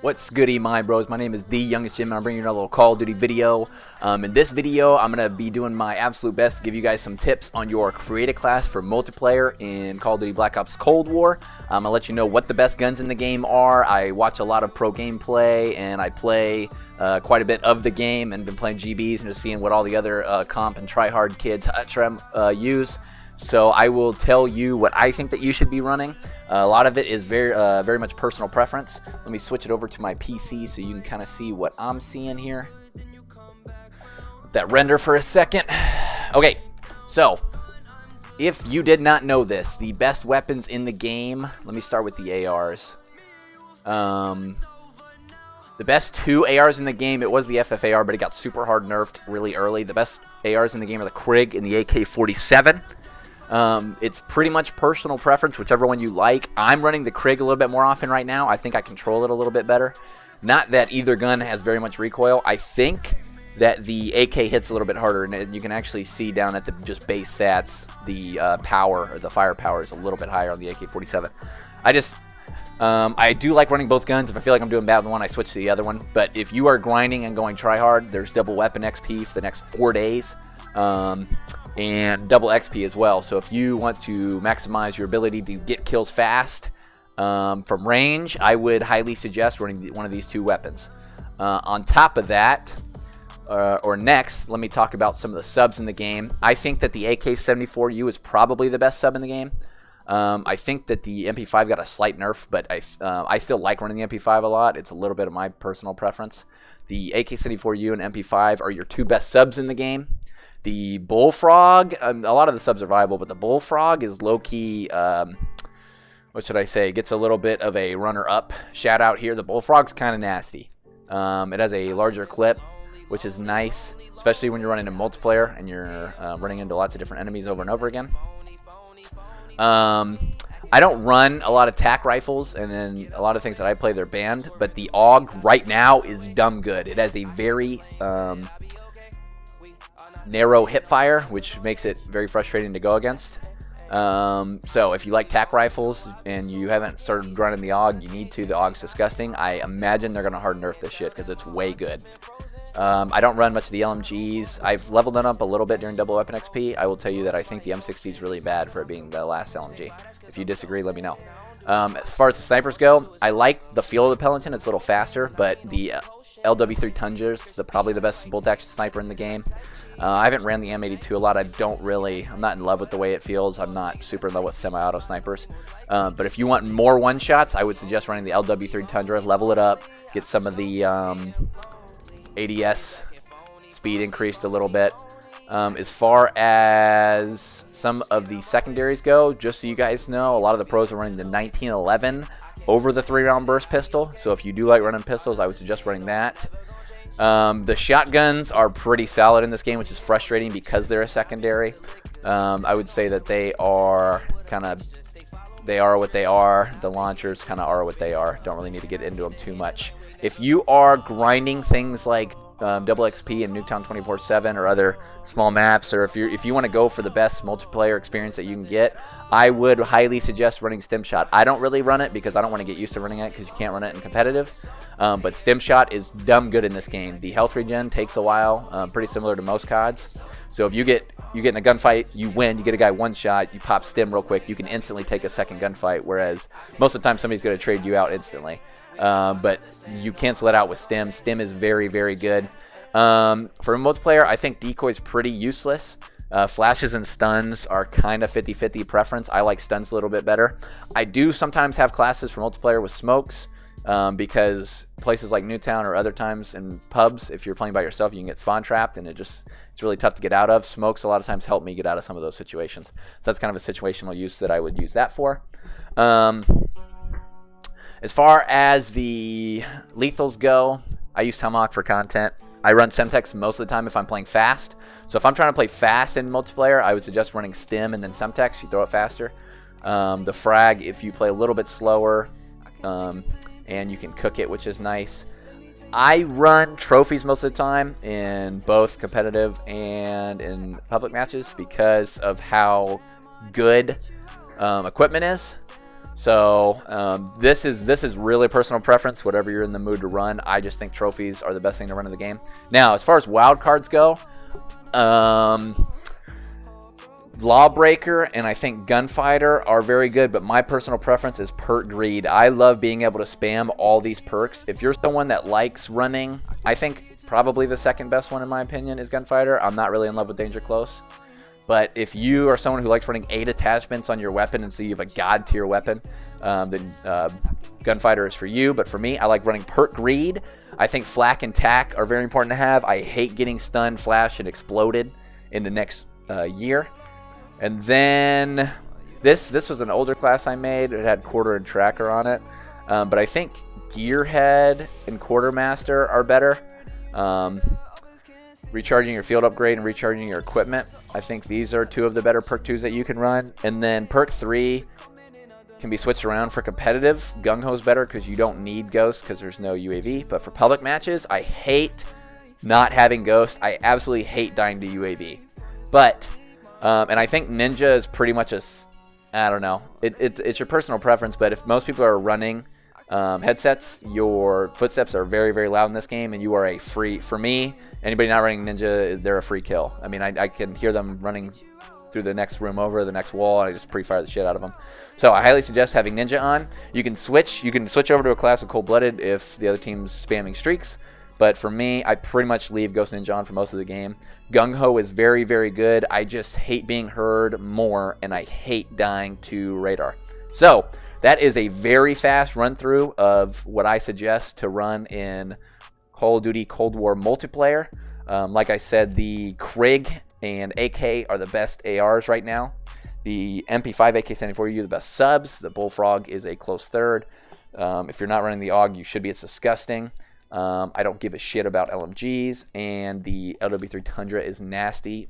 What's goody, my bros? My name is The Youngest Jim, and I'm bringing you another little Call of Duty video. In this video, I'm going to be doing my absolute best to give you guys some tips on your create a class for multiplayer in Call of Duty Black Ops Cold War. I'm going to let you know what the best guns in the game are. I watch a lot of pro gameplay, and I play quite a bit of the game, and been playing GBs and just seeing what all the other comp and tryhard kids use. So I will tell you what I think that you should be running. A lot of it is very much personal preference. Let me switch it over to my PC so you can kind of see what I'm seeing here. Let that render for a second. Okay, so if you did not know this, the best weapons in the game, let me start with the ARs. The best two ARs in the game, it was the FFAR, but it got super hard nerfed really early. The best ARs in the game are the Krig and the AK-47. It's pretty much personal preference, whichever one you like. I'm running the Krig a little bit more often right now. I think I control it a little bit better. Not that either gun has very much recoil. I think that the AK hits a little bit harder, and you can actually see down at the just base stats, the power, or the firepower is a little bit higher on the AK-47. I do like running both guns. If I feel like I'm doing bad with one, I switch to the other one. But if you are grinding and going try hard, there's double weapon XP for the next 4 days. And double XP as well. So if you want to maximize your ability to get kills fast from range, I would highly suggest running one of these two weapons. On top of that, or next, let me talk about some of the subs in the game. I think that the AK-74U is probably the best sub in the game. I think that the MP5 got a slight nerf, but I still like running the MP5 a lot. It's a little bit of my personal preference. The AK-74U and MP5 are your two best subs in the game. The Bullfrog, a lot of the subs are viable, but the Bullfrog is low-key, what should I say, gets a little bit of a runner-up shout out here. The Bullfrog's kind of nasty. It has a larger clip, which is nice, especially when you're running a multiplayer and you're running into lots of different enemies over and over again. I don't run a lot of tac rifles, and then a lot of things that I play, they're banned, but the AUG right now is dumb good. It has a very narrow hip fire, which makes it very frustrating to go against. So if you like tac rifles and you haven't started running the AUG, you need to. The AUG's disgusting. I imagine they're going to hard nerf this shit because it's way good. I don't run much of the LMGs. I've leveled them up a little bit during double weapon XP. I will tell you that I think the M60 is really bad for it being the last LMG. If you disagree, let me know. As far as the snipers go, I like the feel of the Peloton. It's a little faster, but the LW3 Tundra's probably the best bolt action sniper in the game. I haven't ran the M82 a lot. I'm not in love with the way it feels. I'm not super in love with semi-auto snipers. But if you want more one-shots, I would suggest running the LW3 Tundra. Level it up, get some of the ADS speed increased a little bit. As far as some of the secondaries go, just so you guys know, a lot of the pros are running the 1911 over the 3-round burst pistol. So if you do like running pistols, I would suggest running that. The shotguns are pretty solid in this game, which is frustrating because they're a secondary. I would say that they are what they are. The launchers kind of are what they are. Don't really need to get into them too much. If you are grinding things like double XP and Nuketown 24/7 or other small maps, or if you want to go for the best multiplayer experience that you can get, I would highly suggest running Stim Shot. I don't really run it because I don't want to get used to running it because you can't run it in competitive. But Stim Shot is dumb good in this game. The health regen takes a while, pretty similar to most CODs. So if you get in a gunfight, you win, you get a guy one shot, you pop Stim real quick, you can instantly take a second gunfight, whereas most of the time somebody's going to trade you out instantly. But you cancel it out with Stim. Stim is very, very good. For a multiplayer, I think decoy is pretty useless. Flashes and stuns are kind of 50-50 preference. I like stuns a little bit better. I do sometimes have classes for multiplayer with smokes, because places like Newtown or other times in pubs, if you're playing by yourself, you can get spawn trapped, and it's really tough to get out of. Smokes a lot of times help me get out of some of those situations. So that's kind of a situational use that I would use that for. As far as the lethals go, I use Tomahawk for content. I run Semtex most of the time if I'm playing fast. So if I'm trying to play fast in multiplayer, I would suggest running Stim and then Semtex. You throw it faster. The frag, if you play a little bit slower, and you can cook it, which is nice. I run trophies most of the time in both competitive and in public matches because of how good equipment is. So this is really personal preference, whatever you're in the mood to run. I just think trophies are the best thing to run in the game. Now, as far as wild cards go, Lawbreaker and I think Gunfighter are very good, but my personal preference is Perk Greed. I love being able to spam all these perks. If you're someone that likes running, I think probably the second best one in my opinion is Gunfighter. I'm not really in love with Danger Close. But if you are someone who likes running 8 attachments on your weapon and so you have a god tier weapon, then Gunfighter is for you. But for me, I like running Perk Greed. I think Flak and Tack are very important to have. I hate getting stunned, flashed, and exploded in the next year. And then this was an older class I made. It had Quarter and Tracker on it. But I think Gearhead and Quartermaster are better. Recharging your field upgrade and recharging your equipment. I think these are 2 of the better perk 2s that you can run. And then perk 3 can be switched around for competitive. Gung Ho's better because you don't need Ghost because there's no UAV. But for public matches, I hate not having Ghost. I absolutely hate dying to UAV. But, and I think Ninja is pretty much I don't know. It's your personal preference, but if most people are running headsets, your footsteps are very, very loud in this game, and you are a free, for me, anybody not running Ninja, they're a free kill. I mean, I can hear them running through the next room over, the next wall, and I just pre-fire the shit out of them. So I highly suggest having Ninja on. You can switch over to a class of Cold-Blooded if the other team's spamming streaks. But for me, I pretty much leave Ghost Ninja on for most of the game. Gung Ho is very, very good. I just hate being heard more, and I hate dying to radar. So that is a very fast run through of what I suggest to run in Call of Duty Cold War multiplayer. Like I said, the Krig and AK are the best ARs right now. The MP5 AK-74U are the best subs. The Bullfrog is a close third. If you're not running the AUG, you should be. It's disgusting. I don't give a shit about LMGs, and the LW3 Tundra is nasty.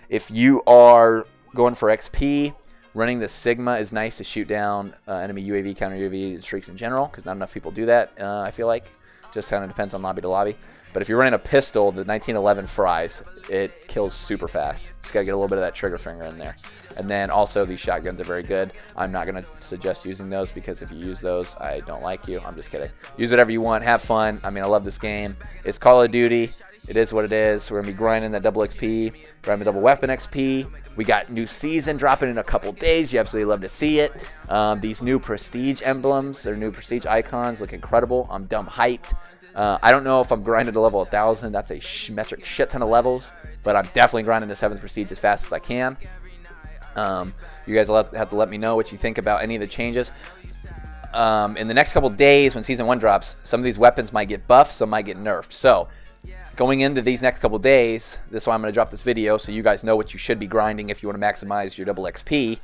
If you are going for XP, running the Sigma is nice to shoot down enemy UAV, counter UAV streaks in general, because not enough people do that, I feel like. Just kind of depends on lobby to lobby. But if you're running a pistol, the 1911 fries. It kills super fast. Just got to get a little bit of that trigger finger in there. And then also these shotguns are very good. I'm not going to suggest using those because if you use those, I don't like you. I'm just kidding. Use whatever you want. Have fun. I mean, I love this game. It's Call of Duty. It is what it is. We're going to be grinding that double XP, grinding the double weapon XP. We got new season dropping in a couple days. You absolutely love to see it. These new prestige emblems, or new prestige icons look incredible. I'm dumb hyped. I don't know if I'm grinding to level 1,000. That's a metric shit ton of levels. But I'm definitely grinding the 7th prestige as fast as I can. You guys will have to let me know what you think about any of the changes. In the next couple days when Season 1 drops, some of these weapons might get buffed, some might get nerfed. So, going into these next couple days, this is why I'm going to drop this video so you guys know what you should be grinding if you want to maximize your double XP.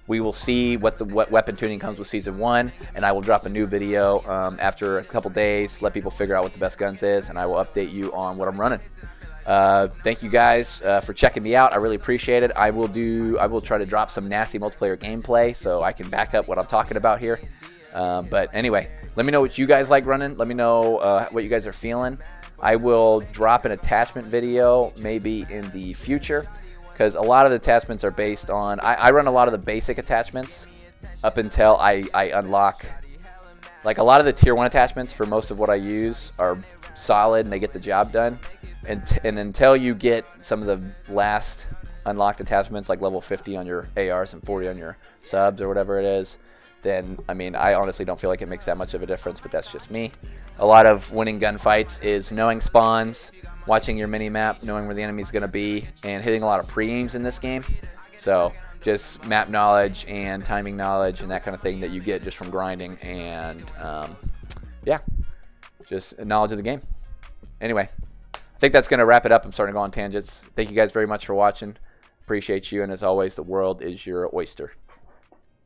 We will see what weapon tuning comes with Season 1, and I will drop a new video after a couple days, let people figure out what the best guns is, and I will update you on what I'm running. Thank you guys for checking me out. I really appreciate it. I will try to drop some nasty multiplayer gameplay so I can back up what I'm talking about here. But anyway, let me know what you guys like running. Let me know what you guys are feeling. I will drop an attachment video maybe in the future, because a lot of the attachments are based on, I run a lot of the basic attachments up until I unlock, like a lot of the tier 1 attachments for most of what I use are solid and they get the job done. And until you get some of the last unlocked attachments, like level 50 on your ARs and 40 on your subs or whatever it is, then, I mean, I honestly don't feel like it makes that much of a difference, but that's just me. A lot of winning gunfights is knowing spawns, watching your mini-map, knowing where the enemy's going to be, and hitting a lot of pre-aims in this game. So, just map knowledge and timing knowledge and that kind of thing that you get just from grinding, and, yeah, just knowledge of the game. Anyway, I think that's going to wrap it up. I'm starting to go on tangents. Thank you guys very much for watching. Appreciate you, and as always, the world is your oyster.